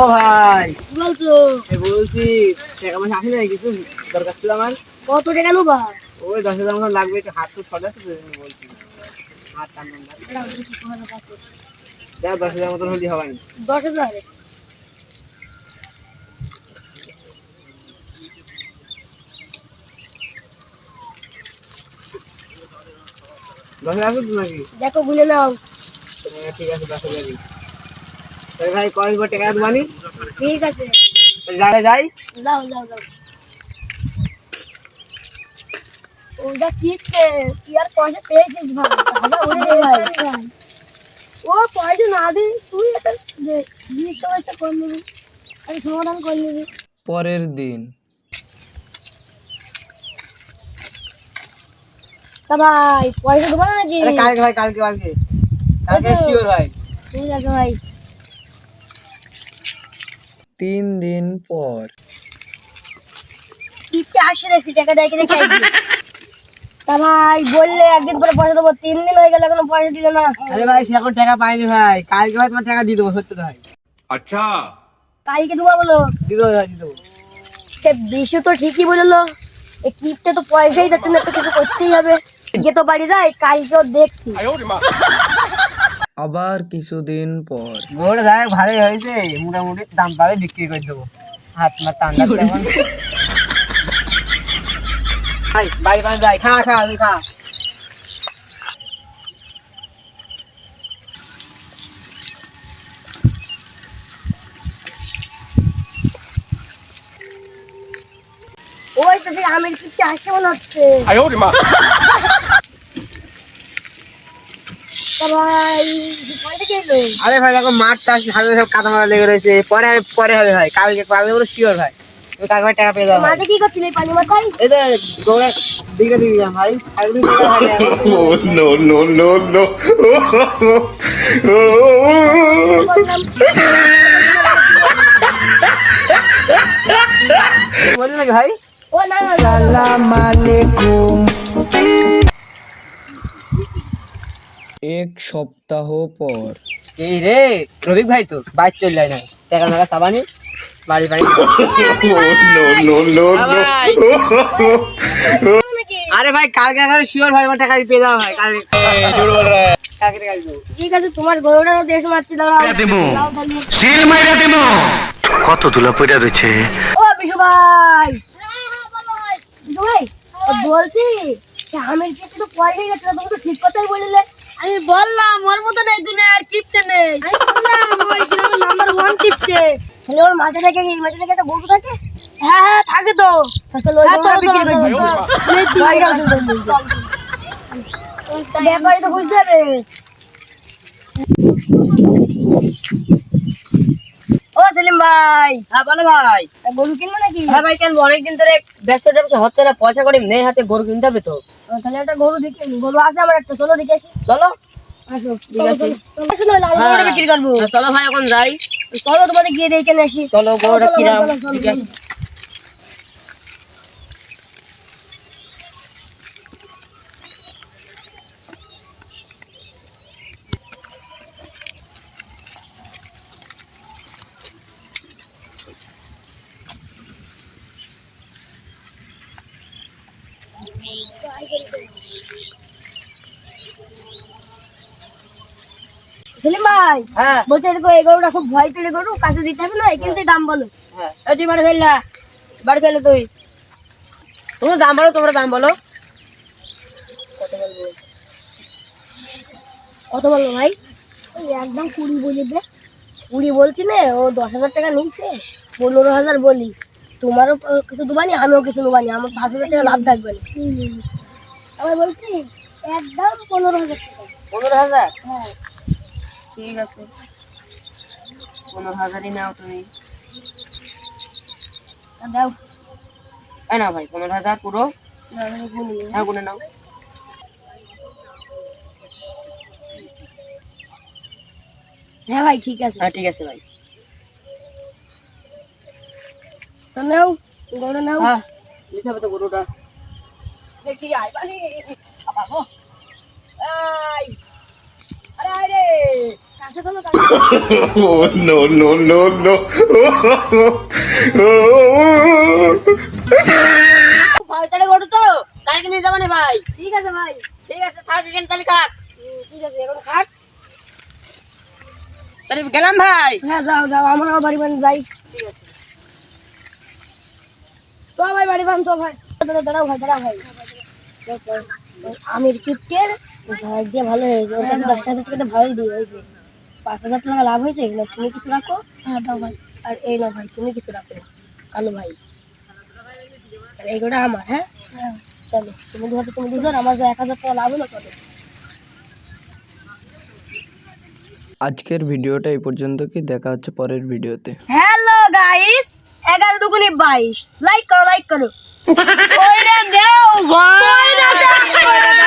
ও ভাই বলছো বলছি টাকা পয়সা আসে নাই কিছু দরকার ছিল আমার। কত টাকা নেবা? ওই 10,000 মতো লাগবে, একটু হাত তো ছড়ে আছে তো বলছি। হাত টান টান যা 10,000 মতন হলে হবে না। 10,000 10,000 আছে তো নাকি? দেখো গুনে নাও। ঠিক আছে 10,000। তাহলে ভাই কয় বার টাকা দেবানি? ঠিক আছে যাই যাই। যাও যাও যাও। ওটা ঠিক কি আর পয়সা পেয়েছিস ভাই? দাদা ওরে ভাই ও পয়সা না দি তুই এটা জিনিসটা পয়সা করে নিবি, আমি সমাধান করে নিবি। পরের দিন তা ভাই পয়সা দেবো না নাকি? আরে কালকে ভাই, কালকে কালকে কালকে শিওর ভাই। ঠিক আছে ভাই। 3 দিন পর টিপতে আসছে দেখছি, টাকা দেয় কি দেখে আসবি। তা ভাই বললে একদিন পরে পয়সা দেবো, 3 দিন হয়ে গেল এখনো পয়সা দিলে না। আরে ভাই সে এখন টাকা পাইনি ভাই, কালকে ভাই তোমার টাকা দিয়ে দেবো, সত্যি তো ভাই। अच्छा কালকে দেবো বলো? দিয়ে দেবো ভাই, দিয়ে দেবো। সে বিশু তো ঠিকই বললো, এই কিপটে তো পয়সাই যাচ্ছে না, তো কিছু করতেই হবে। আজকে তো বাড়ি যায়, কালকেও দেখছি। আবার কিছুদিন পর গোড় ভাই ভালোই হয়েছে, মোটামুটি দাম পাবে বিক্রি করে দেবো। হাত মার টান লাগছে এখন। ভাই বাড়ি পানি যাই, খা খা তুই খা। ওই তো সেই আমের কিপটে আসছে মনে হচ্ছে। তা ভাই পয়সা কে এলো? আরে ভাই এখন মাঠ টাস হাতে সব কাদা মারা লেগে রয়েছে, পরে পরে হবে ভাই, কালকে কালকে পুরো শিওর ভাই। তুই কালকে ভাই টাকা পেয়ে যাবো ভাই। মাঠে কি করছিলে পানি মাথায়? এই যে দৌড়ে দিকে দিকে যাম ভাই, একদিন no no no no বললাম বলি নাকি ভাই? ও না না না, এক সপ্তাহ পর এই রে রবিক ভাই তো বাইক চল যায় না, টাকা নাকা চাবানি বাড়ি বাড়ি। no no ভাই নাকি? আরে ভাই কালকে শিওর ভাই, আমার টাকা পেয়ে যাবো ভাই কালকে। কালকে টাকা দিয়ে দেবো। ঠিক আছে, তোমার গরুটা দেশ মারছি, দাঁড়াও দাও তাহলে। কত ধুলা পড়া রয়েছে। ও বিশু ভাই, বিশু ভাই বলছি যে আমের কিপটে তো পয়সাই যাচ্ছে না, তুমি তো ঠিক কথাই বললে। আমি বললাম ওর মতো নেই দুনিয়ার কিপটে নেই, আমি বললাম ওই গ্রামের নাম্বার 1 কিপটে। তাহলে ওর মাঠে রেখে একটা গরু থাকে? হ্যাঁ হ্যাঁ থাকে তো। চলো বিক্রি করে দিই। ব্যাপারই তো বুঝতে হবে। ও সেলিম ভাই, হ্যাঁ বলো ভাই। গরু কিনবো নাকি? হ্যাঁ ভাই কেন, অনেকদিন ধরে ব্যস্ত হচ্ছে না, পয়সা করি নেই হাতে, গরু কিনতে হবে তো। তাহলে একটা গরু দেখি, গরু আছে আমার একটা, চলো দেখে আসি। চলো আসো ঠিক আছে। আসো না, আমি গরুটা বিক্রি করবো। হ্যাঁ, চলো ভাই এখন যাই। চলো তোমাদের গিয়ে দেখে নিয়ে আসি। চলো গরুটা চলো, কিরাম চলো, চলো, ঠিক আছে। সেলিম ভাই, হ্যাঁ বলছে এরকম এই গরুটা খুব ভয় পেলে গরু, কাছে দিতে হবে না, কিন্তু দাম বলো। হ্যাঁ এই তুই বাড়ি ফেললা, বাড়ি ফেলে তুই, তোমরা দাম বলো, তোমরা দাম বলো। কত বলবো ভাই? ওই একদম 20 বলি দে। 20 বলছি না, ও 10,000 টাকা নিচ্ছে, 15,000 বলি। তোমারও কিছু দেবানি, আমিও কিছু দেবানি, আমার 5,000 টাকা লাভ থাকবে না। আমার বলছি একদম 15,000 টাকা। 15,000? হ্যাঁ ঠিক আছে 15,000ই নাও তুমি। তা দাও। এই নাও ভাই 15,000 পুরো। না, আমি গুনি নি। হ্যাঁ গুনে নাও। হ্যাঁ ভাই ঠিক আছে। হ্যাঁ ঠিক আছে ভাই। তো নাও, গরুটা নাও। হ্যাঁ নিতে হবে তো গরুটা। দেখি আয় পানি। বাবা গো। এই আরে আয় রে, কাছে চলো কাছে। Oh, no, no, no, no. ভাই তাহলে গরু তো কালকে নিয়ে যাবো না ভাই। ঠিক আছে ভাই, ঠিক আছে থাক এখানে তাহলে খাক। ঠিক আছে এখন খাক তাহলে গেলাম ভাই। হ্যাঁ যাও যাও, আমরাও বাড়ি বান যাই। ঠিক আছে তো ভাই বাড়ি বান তো ভাই। দাঁড়াও ভাই, দাঁড়াও ভাই। আমির কিপটের ঘর দিয়ে ভালো হয়েছে, ওর কাছে 10,000 টাকা ভালোই দিয়ে হয়েছে, 5,000 টাকা লাভ হয়েছে। না তুমি কিছু রাখো। হ্যাঁ দাও ভাই। আর এই না ভাই তুমি কিছু রাখো কালু ভাই, আর এইগুলো আমার। হ্যাঁ চলো তুমি দুজন, আমার যা 1,000 টাকা লাভ হলো চলো। আজকের ভিডিওটা এই পর্যন্ত, কি দেখা হচ্ছে পরের ভিডিওতে। হ্যালো গাইস, 11 দুগুণে 22, লাইক করো লাইক করো। কইরা দাও ভাই, কইরা দাও।